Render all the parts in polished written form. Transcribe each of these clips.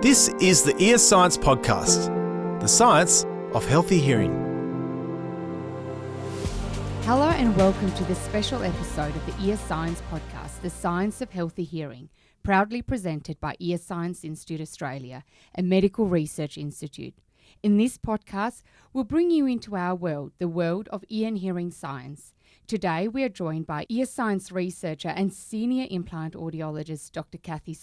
This is the Ear Science Podcast, the science of healthy hearing. Hello and welcome to this special episode of the Ear Science Podcast, the science of healthy hearing, proudly presented by Ear Science Institute Australia, a medical research institute. In this podcast, we'll bring you into our world, the world of ear and hearing science. Today, we are joined by ear science researcher and senior implant audiologist Dr. Cathy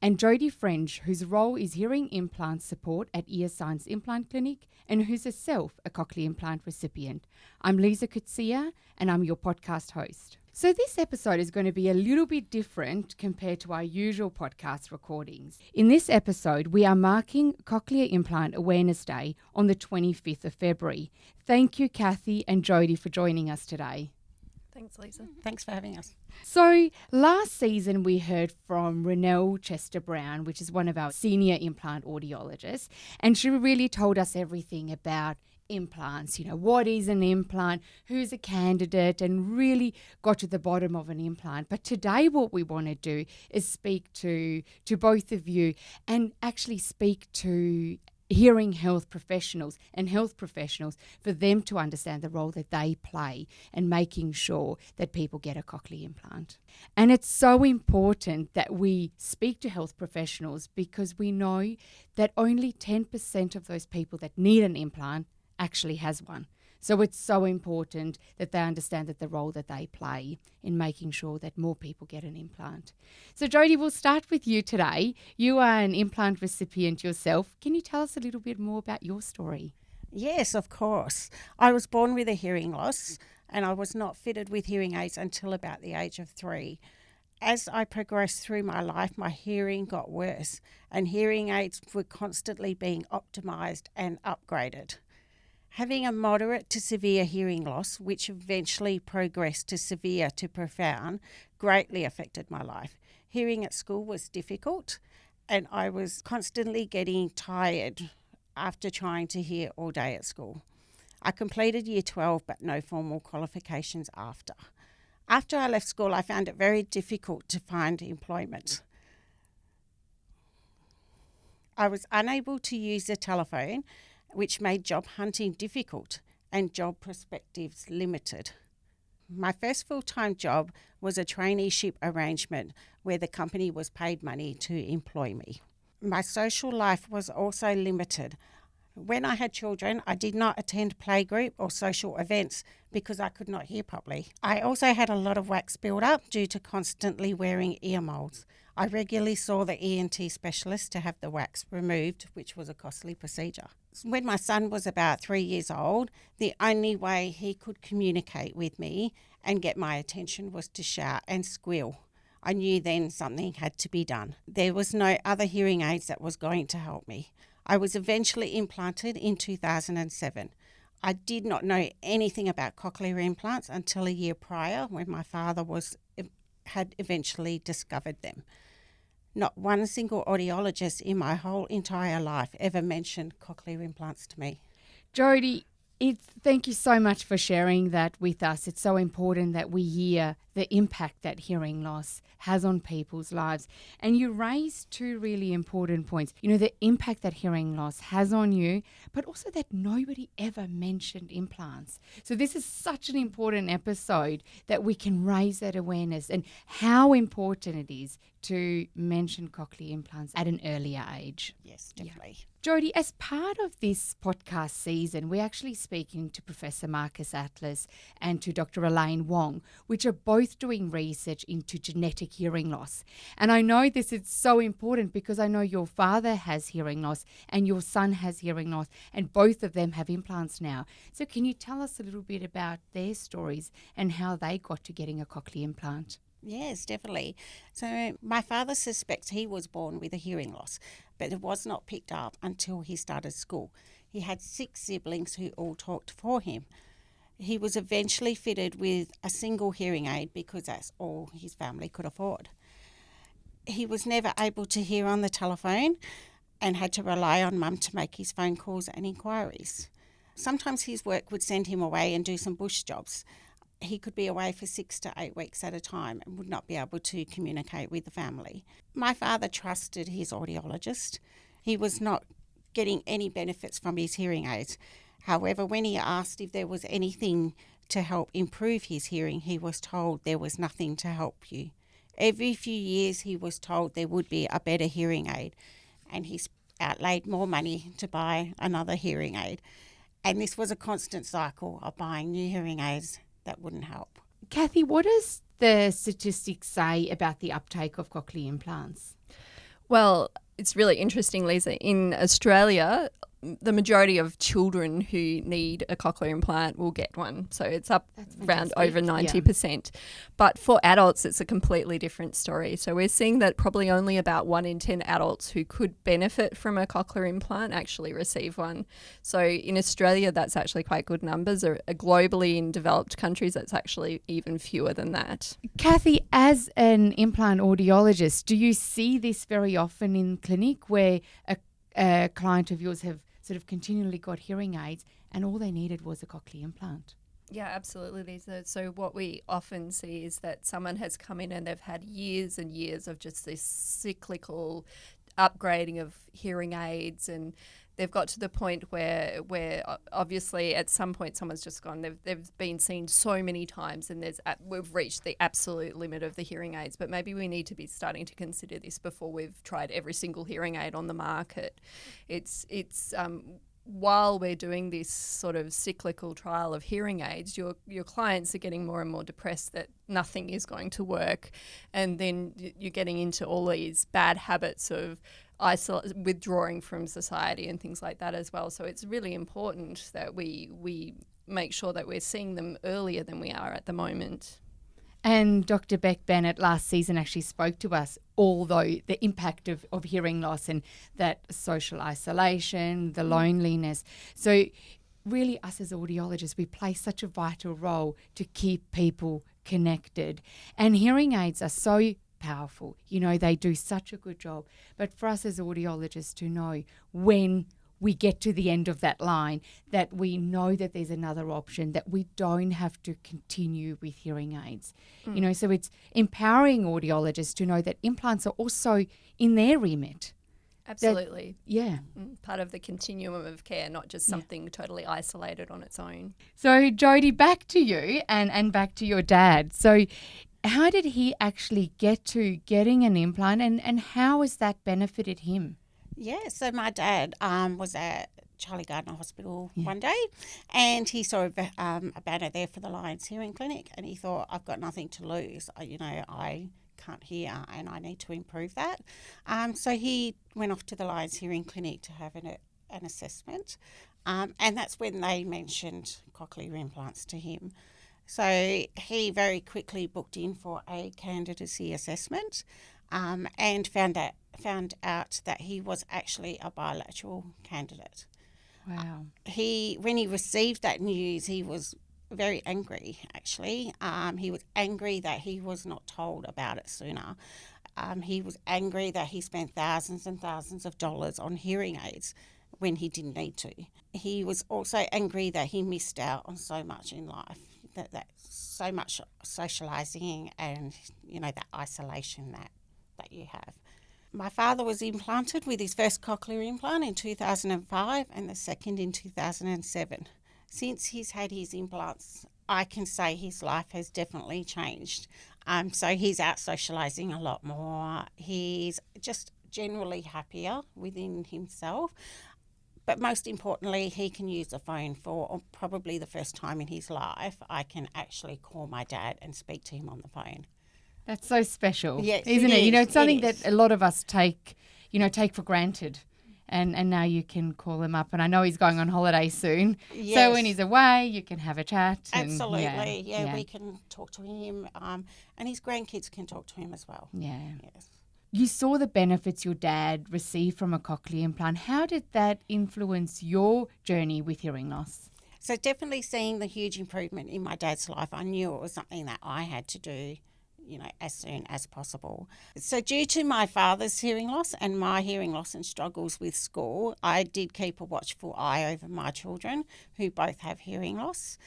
and Jody French, whose role is hearing implant support at Ear Science Implant Clinic and who's herself a cochlear implant recipient. I'm Lisa Kutsia and I'm your podcast host. So this episode is going to be a little bit different compared to our usual podcast recordings. In this episode, we are marking Cochlear Implant Awareness Day on the 25th of February. Thank you, Cathy and Jody, for joining us today. Thanks, Lisa. Thanks for having us. So last season we heard from Renelle Chester-Brown, which is one of our senior implant audiologists, and she really told us everything about implants, what is an implant, who's a candidate, and really got to the bottom of an implant. But today what we want to do is speak to both of you and actually speak to hearing health professionals for them to understand the role that they play in making sure that people get a cochlear implant. And it's so important that we speak to health professionals because we know that only 10% of those people that need an implant actually has one. So it's so important that they understand that the role that they play in making sure that more people get an implant. So Jody, we'll start with you today. You are an implant recipient yourself. Can you tell us a little bit more about your story? Yes, of course. I was born with a hearing loss and I was not fitted with hearing aids until about the age of 3. As I progressed through my life, my hearing got worse and hearing aids were constantly being optimised and upgraded. Having a moderate to severe hearing loss, which eventually progressed to severe to profound, greatly affected my life. Hearing at school was difficult and I was constantly getting tired after trying to hear all day at school. I completed year 12 but no formal qualifications after. After I left school, I found it very difficult to find employment. I was unable to use the telephone, which made job hunting difficult and job perspectives limited. My first full-time job was a traineeship arrangement where the company was paid money to employ me. My social life was also limited. When I had children, I did not attend playgroup or social events because I could not hear properly. I also had a lot of wax build-up due to constantly wearing ear molds. I regularly saw the ENT specialist to have the wax removed, which was a costly procedure. When my son was about 3 years old, the only way he could communicate with me and get my attention was to shout and squeal. I knew then something had to be done. There was no other hearing aids that was going to help me. I was eventually implanted in 2007. I did not know anything about cochlear implants until a year prior when my father had eventually discovered them. Not one single audiologist in my whole entire life ever mentioned cochlear implants to me. Jody, thank you so much for sharing that with us. It's so important that we hear the impact that hearing loss has on people's lives. And you raised two really important points. The impact that hearing loss has on you, but also that nobody ever mentioned implants. So this is such an important episode that we can raise that awareness and how important it is to mention cochlear implants at an earlier age. Yes, definitely. Yeah. Jody, as part of this podcast season, we're actually speaking to Professor Marcus Atlas and to Dr. Elaine Wong, which are both doing research into genetic hearing loss. And I know this is so important because I know your father has hearing loss and your son has hearing loss, and both of them have implants now. So can you tell us a little bit about their stories and how they got to getting a cochlear implant? Yes, definitely. So my father suspects he was born with a hearing loss, but it was not picked up until he started school. He had 6 siblings who all talked for him. He was eventually fitted with a single hearing aid because that's all his family could afford. He was never able to hear on the telephone and had to rely on Mum to make his phone calls and inquiries. Sometimes his work would send him away and do some bush jobs. He could be away for 6 to 8 weeks at a time and would not be able to communicate with the family. My father trusted his audiologist He was not getting any benefits from his hearing aids. However, when he asked if there was anything to help improve his hearing, he was told there was nothing to help you. Every few years he was told there would be a better hearing aid, and he outlaid more money to buy another hearing aid. And this was a constant cycle of buying new hearing aids that wouldn't help. Cathy, what does the statistics say about the uptake of cochlear implants? Well, it's really interesting, Lisa. In Australia, the majority of children who need a cochlear implant will get one. So it's up around over 90%. But for adults, it's a completely different story. So we're seeing that probably only about 1 in 10 adults who could benefit from a cochlear implant actually receive one. So in Australia, that's actually quite good numbers. Globally, in developed countries, that's actually even fewer than that. Cathy, as an implant audiologist, do you see this very often in clinic where a client of yours have sort of continually got hearing aids and all they needed was a cochlear implant? Yeah, absolutely, Lisa. So what we often see is that someone has come in and they've had years and years of just this cyclical upgrading of hearing aids, and they've got to the point where obviously at some point someone's just gone, they've been seen so many times and we've reached the absolute limit of the hearing aids, but maybe we need to be starting to consider this before we've tried every single hearing aid on the market. It's while we're doing this sort of cyclical trial of hearing aids, your clients are getting more and more depressed that nothing is going to work, and then you're getting into all these bad habits of withdrawing from society and things like that as well. So it's really important that we make sure that we're seeing them earlier than we are at the moment. And Dr. Beck Bennett last season actually spoke to us, although the impact of hearing loss and that social isolation, the loneliness. So really us as audiologists, we play such a vital role to keep people connected. And hearing aids are so powerful. You know, they do such a good job. But for us as audiologists to know when we get to the end of that line, that we know that there's another option, that we don't have to continue with hearing aids. You know, so it's empowering audiologists to know that implants are also in their remit. Absolutely. Part of the continuum of care, not just something totally isolated on its own. So Jody, back to you and back to your dad. So how did he actually get to getting an implant, and how has that benefited him? Yeah, so my dad was at Charlie Gardner Hospital one day, and he saw a banner there for the Lions Hearing Clinic, and he thought, I've got nothing to lose. I can't hear and I need to improve that. So he went off to the Lions Hearing Clinic to have an assessment, and that's when they mentioned cochlear implants to him. So he very quickly booked in for a candidacy assessment, and found out that he was actually a bilateral candidate. Wow. When he received that news, he was very angry, actually. He was angry that he was not told about it sooner. He was angry that he spent thousands and thousands of dollars on hearing aids when he didn't need to. He was also angry that he missed out on so much in life, that so much socialising and, that isolation that you have. My father was implanted with his first cochlear implant in 2005 and the second in 2007. Since he's had his implants, I can say his life has definitely changed. So he's out socialising a lot more. He's just generally happier within himself. But most importantly, he can use the phone for probably the first time in his life. I can actually call my dad and speak to him on the phone. That's so special, yes, isn't it? It's something that a lot of us take for granted. And now you can call him up. And I know he's going on holiday soon. Yes. So when he's away, you can have a chat. Absolutely. We can talk to him. And his grandkids can talk to him as well. Yeah. Yes. You saw the benefits your dad received from a cochlear implant. How did that influence your journey with hearing loss? So definitely seeing the huge improvement in my dad's life, I knew it was something that I had to do, as soon as possible. So due to my father's hearing loss and my hearing loss and struggles with school, I did keep a watchful eye over my children who both have hearing loss.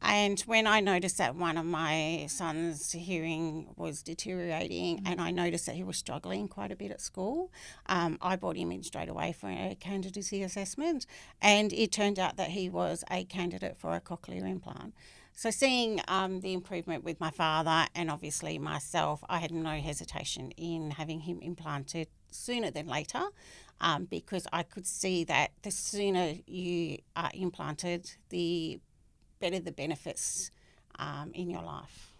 And when I noticed that one of my son's hearing was deteriorating and I noticed that he was struggling quite a bit at school, I brought him in straight away for a candidacy assessment, and it turned out that he was a candidate for a cochlear implant. So seeing the improvement with my father and obviously myself, I had no hesitation in having him implanted sooner than later, because I could see that the sooner you are implanted, the better the benefits in your life.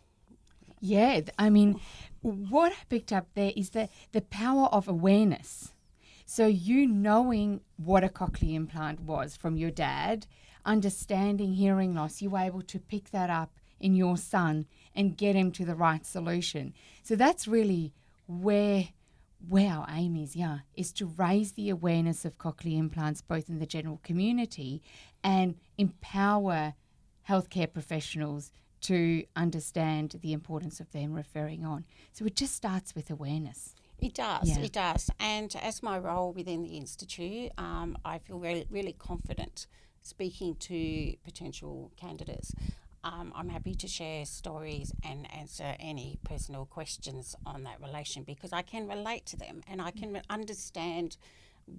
Yeah, I mean, what I picked up there is the power of awareness. So you knowing what a cochlear implant was from your dad, understanding hearing loss, you were able to pick that up in your son and get him to the right solution. So that's really where our aim is to raise the awareness of cochlear implants both in the general community and empower healthcare professionals to understand the importance of them referring on. So it just starts with awareness. It does. And as my role within the Institute, I feel really confident speaking to potential candidates. I'm happy to share stories and answer any personal questions on that relation because I can relate to them and I can understand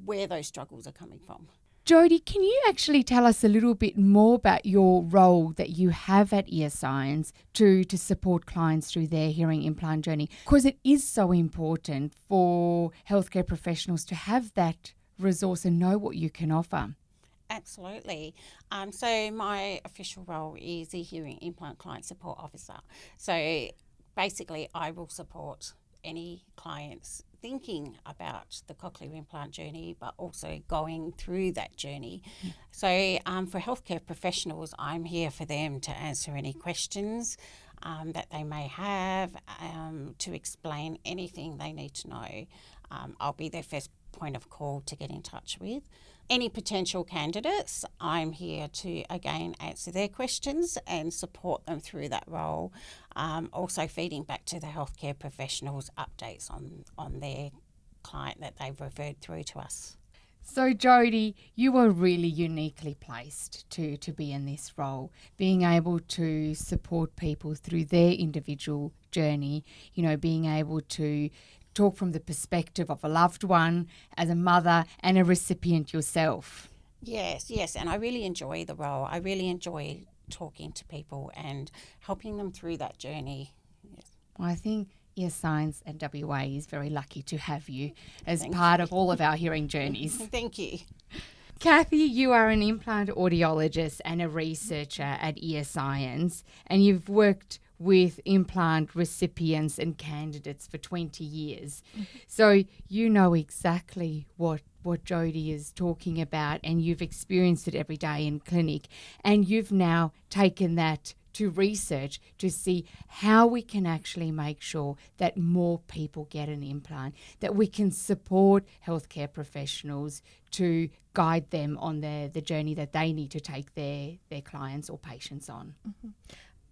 where those struggles are coming from. Jody, can you actually tell us a little bit more about your role that you have at Ear Science to support clients through their hearing implant journey? Because it is so important for healthcare professionals to have that resource and know what you can offer. Absolutely. So my official role is the Hearing Implant Client Support Officer. So basically I will support any clients thinking about the cochlear implant journey, but also going through that journey. So for healthcare professionals, I'm here for them to answer any questions that they may have, to explain anything they need to know. I'll be their first point of call to get in touch with. Any potential candidates, I'm here to again answer their questions and support them through that role. Also feeding back to the healthcare professionals updates on their client that they've referred through to us. So Jody, you are really uniquely placed to be in this role, being able to support people through their individual journey, being able to talk from the perspective of a loved one, as a mother and a recipient yourself. Yes, and I really enjoy the role. I really enjoy talking to people and helping them through that journey. Yes. Well, I think Ear Science and WA is very lucky to have you as Thank part you. of all of our hearing journeys. Thank you. Cathy, you are an implant audiologist and a researcher at Ear Science, and you've worked with implant recipients and candidates for 20 years. So you know exactly what Jody is talking about, and you've experienced it every day in clinic, and you've now taken that to research to see how we can actually make sure that more people get an implant, that we can support healthcare professionals to guide them on the journey that they need to take their clients or patients on. Mm-hmm.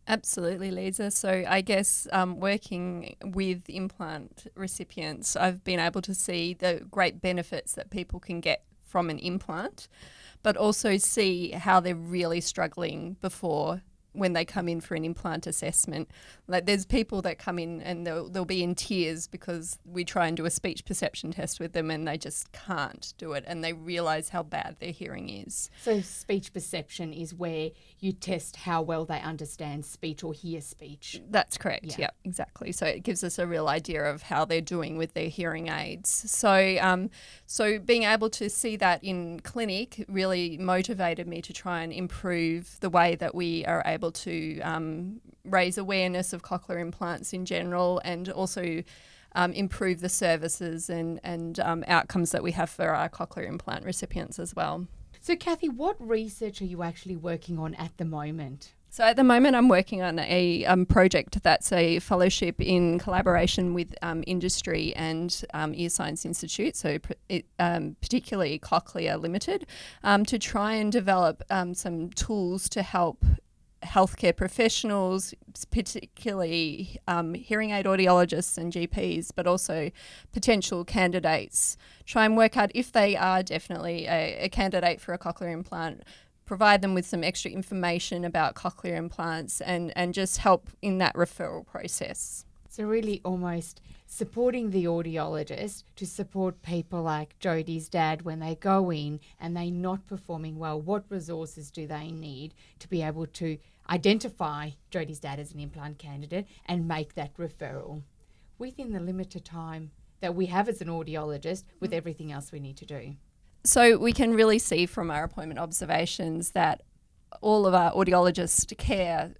Absolutely, Lisa. So I guess working with implant recipients, I've been able to see the great benefits that people can get from an implant, but also see how they're really struggling before when they come in for an implant assessment. Like there's people that come in and they'll be in tears because we try and do a speech perception test with them and they just can't do it and they realise how bad their hearing is. So speech perception is where you test how well they understand speech or hear speech. That's correct. Yeah, exactly. So it gives us a real idea of how they're doing with their hearing aids. So so being able to see that in clinic really motivated me to try and improve the way that we are able to raise awareness of cochlear implants in general, and also improve the services and outcomes that we have for our cochlear implant recipients as well. So Cathy, what research are you actually working on at the moment? So at the moment I'm working on a project that's a fellowship in collaboration with industry and Ear Science Institute, so particularly Cochlear Limited, to try and develop some tools to help healthcare professionals, particularly hearing aid audiologists and GPs, but also potential candidates, try and work out if they are definitely a candidate for a cochlear implant, provide them with some extra information about cochlear implants and just help in that referral process. So really almost supporting the audiologist to support people like Jody's dad when they go in and they're not performing well. What resources do they need to be able to identify Jody's dad as an implant candidate and make that referral within the limited time that we have as an audiologist with everything else we need to do? So we can really see from our appointment observations that all of our audiologists care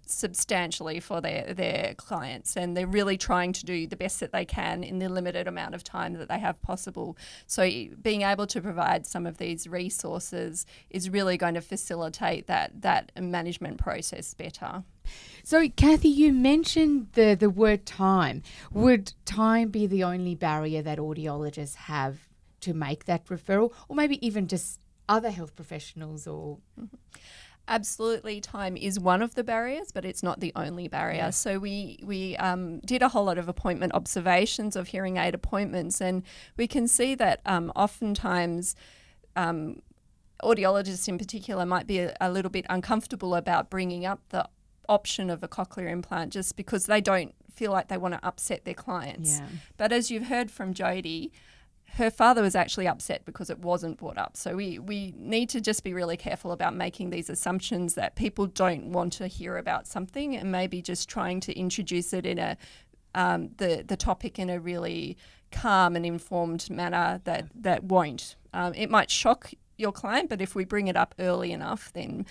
substantially for their clients, and they're really trying to do the best that they can in the limited amount of time that they have possible. So being able to provide some of these resources is really going to facilitate that management process better. So, Cathy, you mentioned the word time. Would time be the only barrier that audiologists have to make that referral, or maybe even just other health professionals? Or Absolutely, time is one of the barriers, but it's not the only barrier. Yeah. So we did a whole lot of appointment observations of hearing aid appointments, and we can see that oftentimes audiologists in particular might be a little bit uncomfortable about bringing up the option of a cochlear implant just because they don't feel like they want to upset their clients. Yeah. But as you've heard from Jody, her father was actually upset because it wasn't brought up. So we need to just be really careful about making these assumptions that people don't want to hear about something, and maybe just trying to introduce it in the topic in a really calm and informed manner that won't. It might shock your client, but if we bring it up early enough, then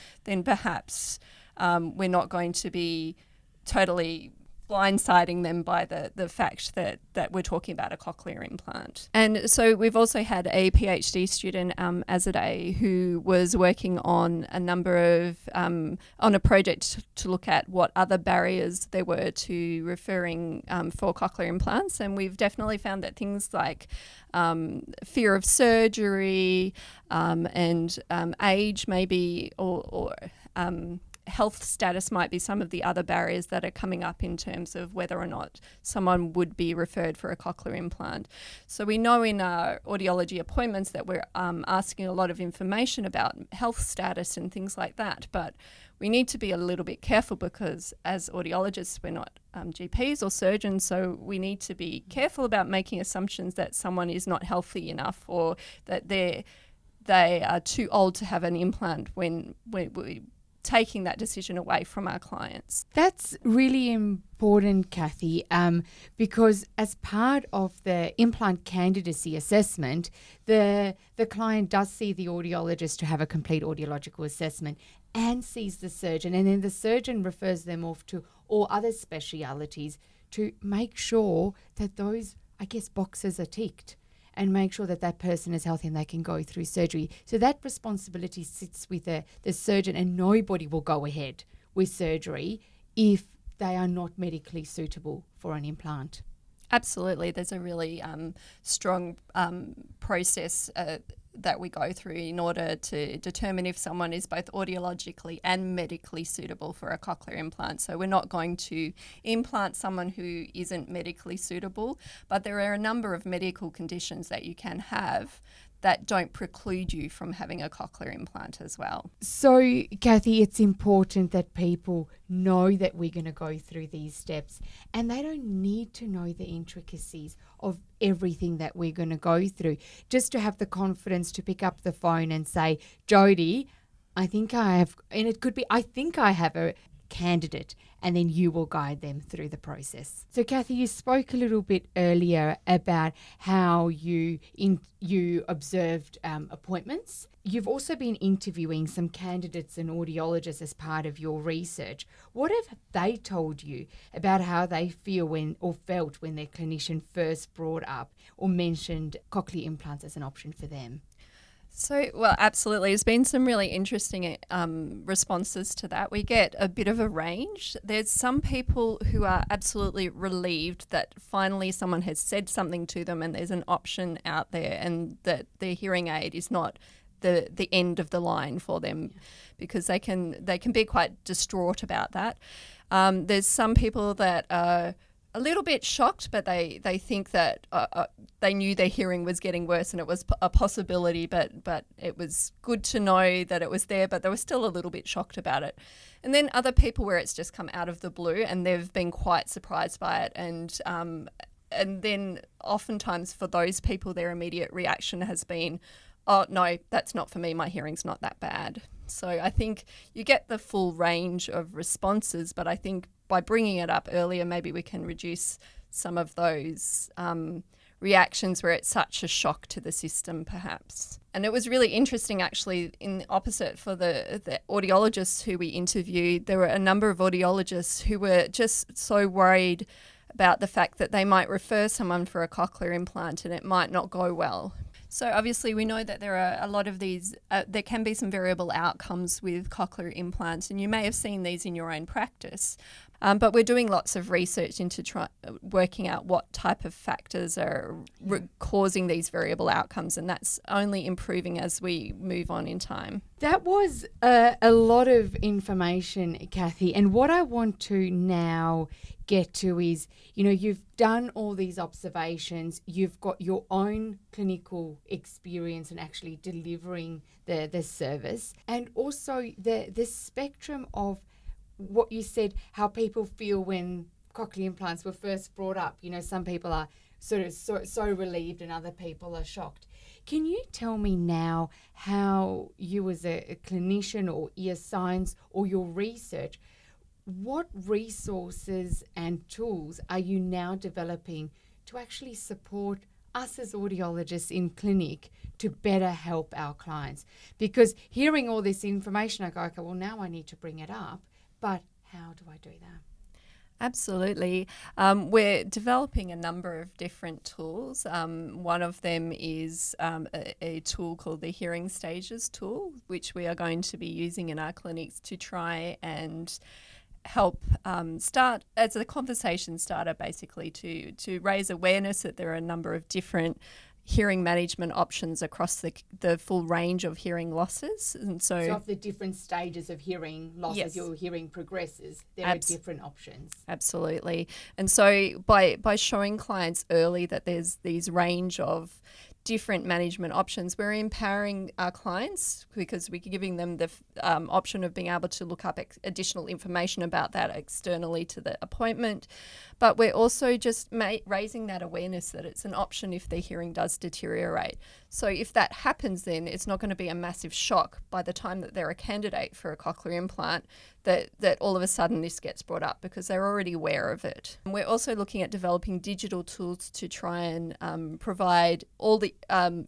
perhaps we're not going to be totally blindsiding them by the fact that we're talking about a cochlear implant. And so we've also had a PhD student, Azadeh, who was working on a number of, on a project to look at what other barriers there were to referring for cochlear implants. And we've definitely found that things like fear of surgery and age maybe, or health status might be some of the other barriers that are coming up in terms of whether or not someone would be referred for a cochlear implant. So we know in our audiology appointments that we're asking a lot of information about health status and things like that, but we need to be a little bit careful because as audiologists we're not GPs or surgeons, so we need to be careful about making assumptions that someone is not healthy enough or that they are too old to have an implant when we taking that decision away from our clients. That's really important, Cathy, because as part of the implant candidacy assessment, the client does see the audiologist to have a complete audiological assessment and sees the surgeon, and then the surgeon refers them off to all other specialities to make sure that those, boxes are ticked, and make sure that that person is healthy and they can go through surgery. So that responsibility sits with the surgeon, and nobody will go ahead with surgery if they are not medically suitable for an implant. Absolutely. There's a really strong process that we go through in order to determine if someone is both audiologically and medically suitable for a cochlear implant. So we're not going to implant someone who isn't medically suitable, but there are a number of medical conditions that you can have that don't preclude you from having a cochlear implant as well. So, Cathy, it's important that people know that we're going to go through these steps, and they don't need to know the intricacies of everything that we're going to go through. Just to have the confidence to pick up the phone and say, Jody, I think I have a candidate, and then you will guide them through the process. So, Cathy, you spoke a little bit earlier about how you observed appointments. You've also been interviewing some candidates and audiologists as part of your research. What have they told you about how they felt when their clinician first brought up or mentioned cochlear implants as an option for them? So, well, absolutely. There's been some really interesting responses to that. We get a bit of a range. There's some people who are absolutely relieved that finally someone has said something to them and there's an option out there, and that their hearing aid is not the end of the line for them, because they can be quite distraught about that. There's some people that are a little bit shocked, but they think that they knew their hearing was getting worse and it was a possibility, but it was good to know that it was there, but they were still a little bit shocked about it. And then other people where it's just come out of the blue and they've been quite surprised by it. And then oftentimes for those people, their immediate reaction has been, oh, no, that's not for me. My hearing's not that bad. So I think you get the full range of responses, but I think by bringing it up earlier, maybe we can reduce some of those reactions where it's such a shock to the system, perhaps. And it was really interesting, actually, in the opposite for the audiologists who we interviewed. There were a number of audiologists who were just so worried about the fact that they might refer someone for a cochlear implant and it might not go well. So obviously we know that there are a lot of these, there can be some variable outcomes with cochlear implants, and you may have seen these in your own practice. But we're doing lots of research into working out what type of factors are causing these variable outcomes, and that's only improving as we move on in time. That was a lot of information, Cathy. And what I want to now get to is, you've done all these observations, you've got your own clinical experience in actually delivering the service, and also the spectrum of what you said, how people feel when cochlear implants were first brought up. Some people are sort of so relieved and other people are shocked. Can you tell me now how you as a clinician or ear science or your research, what resources and tools are you now developing to actually support us as audiologists in clinic to better help our clients? Because hearing all this information, I go, okay, well, now I need to bring it up, but how do I do that? Absolutely. We're developing a number of different tools. One of them is a tool called the Hearing Stages tool, which we are going to be using in our clinics to try and help start as a conversation starter, basically to raise awareness that there are a number of different hearing management options across the full range of hearing losses. And so of the different stages of hearing loss, yes, as your hearing progresses, there are different options. Absolutely. And so by showing clients early that there's these range of different management options, we're empowering our clients because we're giving them the option of being able to look up additional information about that externally to the appointment. But we're also just raising that awareness that it's an option if their hearing does deteriorate. So if that happens, then it's not going to be a massive shock by the time that they're a candidate for a cochlear implant that all of a sudden this gets brought up because they're already aware of it. And we're also looking at developing digital tools to try and provide all the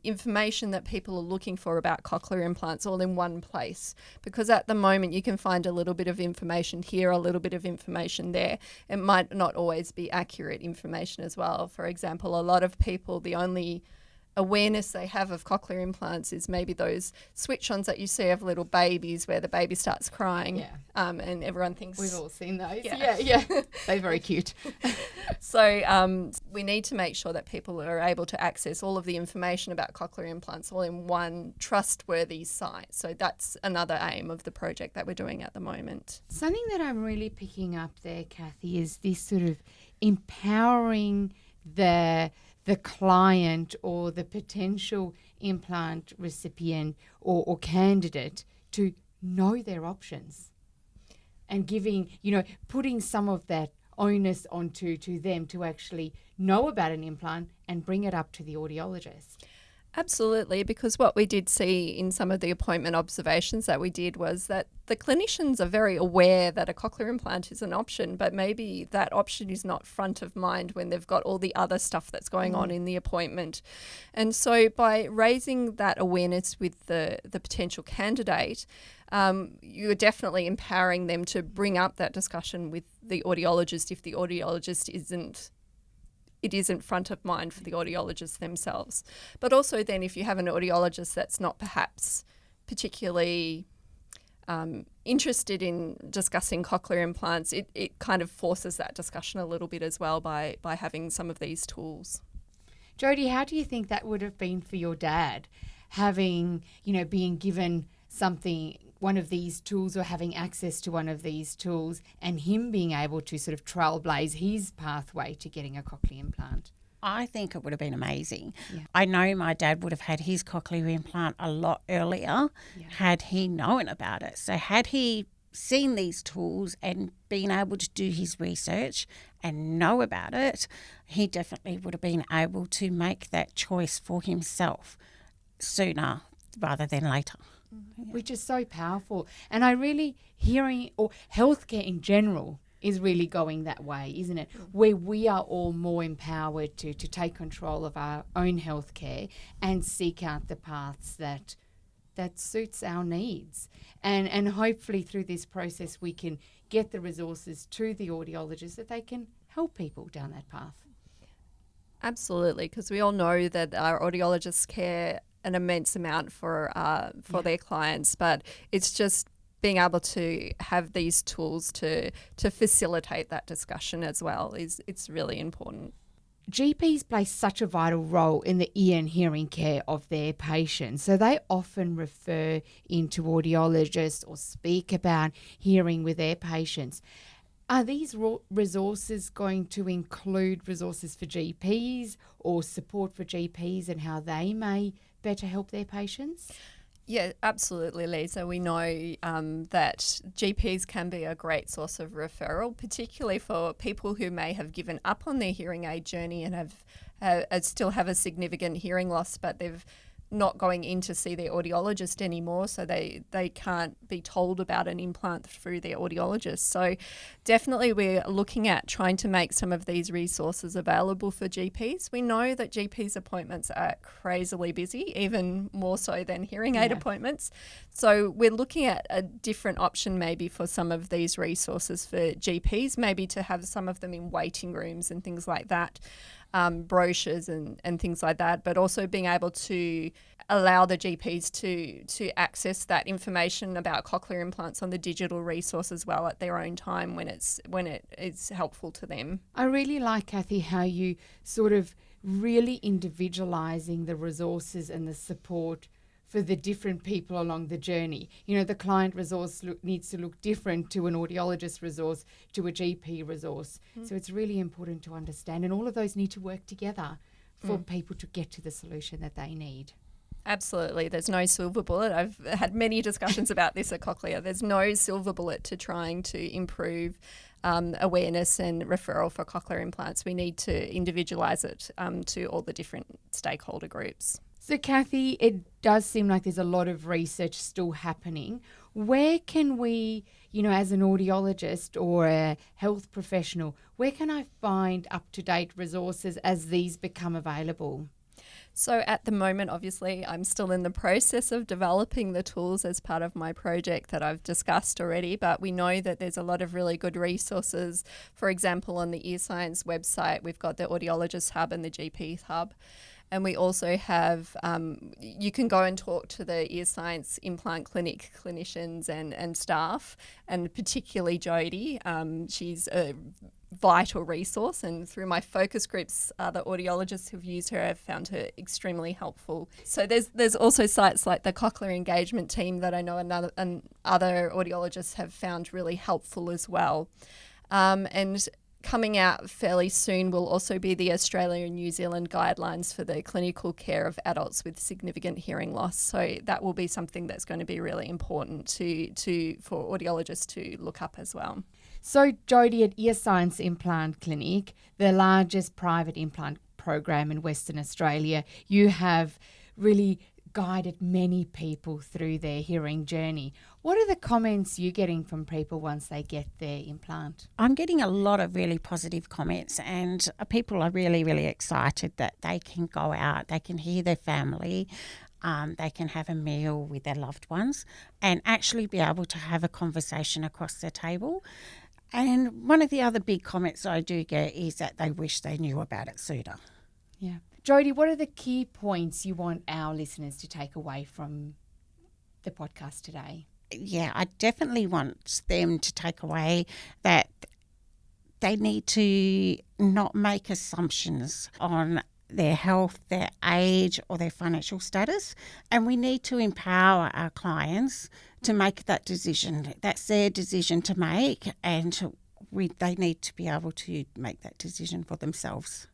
information that people are looking for about cochlear implants all in one place, because at the moment you can find a little bit of information here, a little bit of information there. It might not always be accurate information as well. For example, a lot of people, the only awareness they have of cochlear implants is maybe those switch-ons that you see of little babies where the baby starts crying, and everyone thinks... We've all seen those. Yeah. They're very cute. So we need to make sure that people are able to access all of the information about cochlear implants all in one trustworthy site. So that's another aim of the project that we're doing at the moment. Something that I'm really picking up there, Cathy, is this sort of empowering the client or the potential implant recipient or candidate to know their options, and giving, putting some of that onus onto them to actually know about an implant and bring it up to the audiologist. Absolutely, because what we did see in some of the appointment observations that we did was that the clinicians are very aware that a cochlear implant is an option, but maybe that option is not front of mind when they've got all the other stuff that's going on in the appointment. And so by raising that awareness with the potential candidate, you're definitely empowering them to bring up that discussion with the audiologist if the audiologist isn't front of mind for the audiologists themselves. But also then if you have an audiologist that's not perhaps particularly interested in discussing cochlear implants, it kind of forces that discussion a little bit as well by having some of these tools. Jody, how do you think that would have been for your dad, having, being given something one of these tools or having access to one of these tools and him being able to sort of trailblaze his pathway to getting a cochlear implant? I think it would have been amazing. Yeah. I know my dad would have had his cochlear implant a lot earlier had he known about it. So had he seen these tools and been able to do his research and know about it, he definitely would have been able to make that choice for himself sooner rather than later. Which is so powerful. And I really, hearing or healthcare in general is really going that way, isn't it? Where we are all more empowered to take control of our own healthcare and seek out the paths that suits our needs. And hopefully through this process we can get the resources to the audiologists that they can help people down that path. Absolutely, because we all know that our audiologists care an immense amount for their clients, but it's just being able to have these tools to facilitate that discussion as well it's really important. GPs play such a vital role in the ear and hearing care of their patients. So they often refer into audiologists or speak about hearing with their patients. Are these resources going to include resources for GPs or support for GPs and how they may better help their patients? Yeah, absolutely, Lisa. We know that GPs can be a great source of referral, particularly for people who may have given up on their hearing aid journey and still have a significant hearing loss, but they've not going in to see their audiologist anymore, so they can't be told about an implant through their audiologist. So definitely we're looking at trying to make some of these resources available for GPs. We know that GPs' appointments are crazily busy, even more so than hearing aid appointments. So we're looking at a different option maybe for some of these resources for GPs, maybe to have some of them in waiting rooms and things like that. Brochures and things like that, but also being able to allow the GPs to access that information about cochlear implants on the digital resource as well at their own time when it is helpful to them. I really like, Cathy, how you sort of really individualising the resources and the support for the different people along the journey. You know, the client resource needs to look different to an audiologist resource, to a GP resource. So it's really important to understand, and all of those need to work together for people to get to the solution that they need. Absolutely. There's no silver bullet. I've had many discussions about this at Cochlear. There's no silver bullet to trying to improve awareness and referral for cochlear implants. We need to individualise it to all the different stakeholder groups. So, Cathy, it does seem like there's a lot of research still happening. Where can we, you know, as an audiologist or a health professional, where can I find up-to-date resources as these become available? So at the moment, obviously, I'm still in the process of developing the tools as part of my project that I've discussed already, but we know that there's a lot of really good resources. For example, on the Ear Science website, we've got the Audiologist Hub and the GP Hub. And we also have, you can go and talk to the Ear Science Implant Clinic clinicians and staff, and particularly Jody. She's a vital resource, and through my focus groups, the audiologists who've used her have found her extremely helpful. So there's also sites like the Cochlear Engagement Team that I know other audiologists have found really helpful as well. And coming out fairly soon will also be the Australia and New Zealand guidelines for the clinical care of adults with significant hearing loss. So that will be something that's going to be really important for audiologists to look up as well. So, Jody, at Ear Science Implant Clinic, the largest private implant program in Western Australia, you have really guided many people through their hearing journey. What are the comments you're getting from people once they get their implant? I'm getting a lot of really positive comments, and people are really, really excited that they can go out, they can hear their family, they can have a meal with their loved ones and actually be able to have a conversation across the table. And one of the other big comments I do get is that they wish they knew about it sooner. Yeah. Jody, what are the key points you want our listeners to take away from the podcast today? Yeah, I definitely want them to take away that they need to not make assumptions on their health, their age, or their financial status. And we need to empower our clients to make that decision. That's their decision to make, and they need to be able to make that decision for themselves.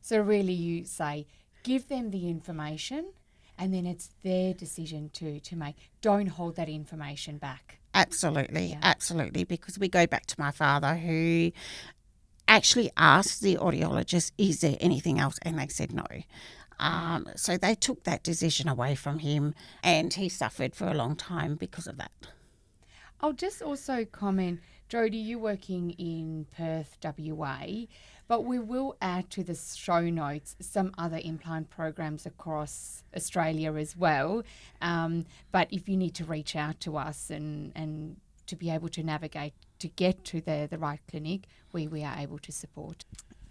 So really you say, give them the information and then it's their decision to make. Don't hold that information back. Absolutely, absolutely, because we go back to my father, who actually asked the audiologist, is there anything else? And they said no. So they took that decision away from him, and he suffered for a long time because of that. I'll just also comment, Jody, you're working in Perth, WA, but we will add to the show notes some other implant programs across Australia as well. But if you need to reach out to us and to be able to navigate to get to the right clinic, we are able to support.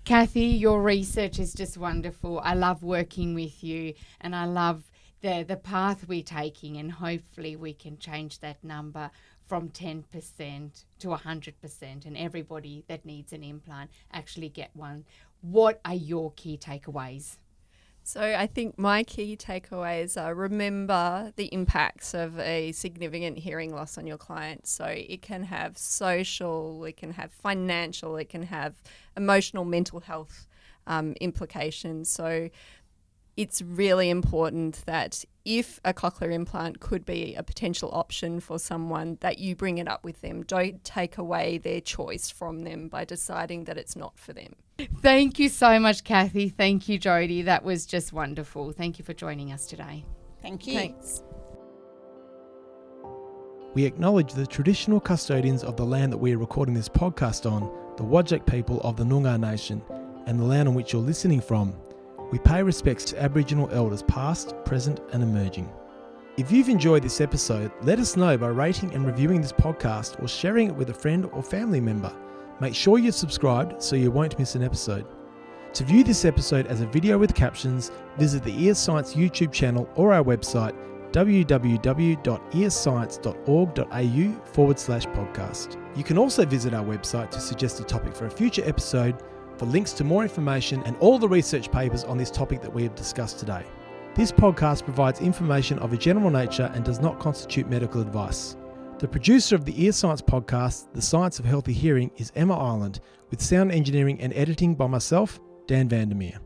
Cathy, your research is just wonderful. I love working with you, and I love the path we're taking, and hopefully we can change that number from 10% to 100%, and everybody that needs an implant actually get one. What are your key takeaways? So I think my key takeaways are, remember the impacts of a significant hearing loss on your client. So it can have social, it can have financial, it can have emotional, mental health implications. So it's really important that if a cochlear implant could be a potential option for someone, that you bring it up with them. Don't take away their choice from them by deciding that it's not for them. Thank you so much, Cathy. Thank you, Jody. That was just wonderful. Thank you for joining us today. Thank you. Thanks. We acknowledge the traditional custodians of the land that we are recording this podcast on, the Whadjuk people of the Noongar Nation, and the land on which you're listening from. We pay respects to Aboriginal elders past, present and emerging. If you've enjoyed this episode, let us know by rating and reviewing this podcast or sharing it with a friend or family member. Make sure you're subscribed so you won't miss an episode. To view this episode as a video with captions, visit the Ear Science YouTube channel or our website www.earscience.org.au/podcast. You can also visit our website to suggest a topic for a future episode, for links to more information and all the research papers on this topic that we have discussed today. This podcast provides information of a general nature and does not constitute medical advice. The producer of the Ear Science podcast, The Science of Healthy Hearing, is Emma Ireland, with sound engineering and editing by myself, Dan Vandermeer.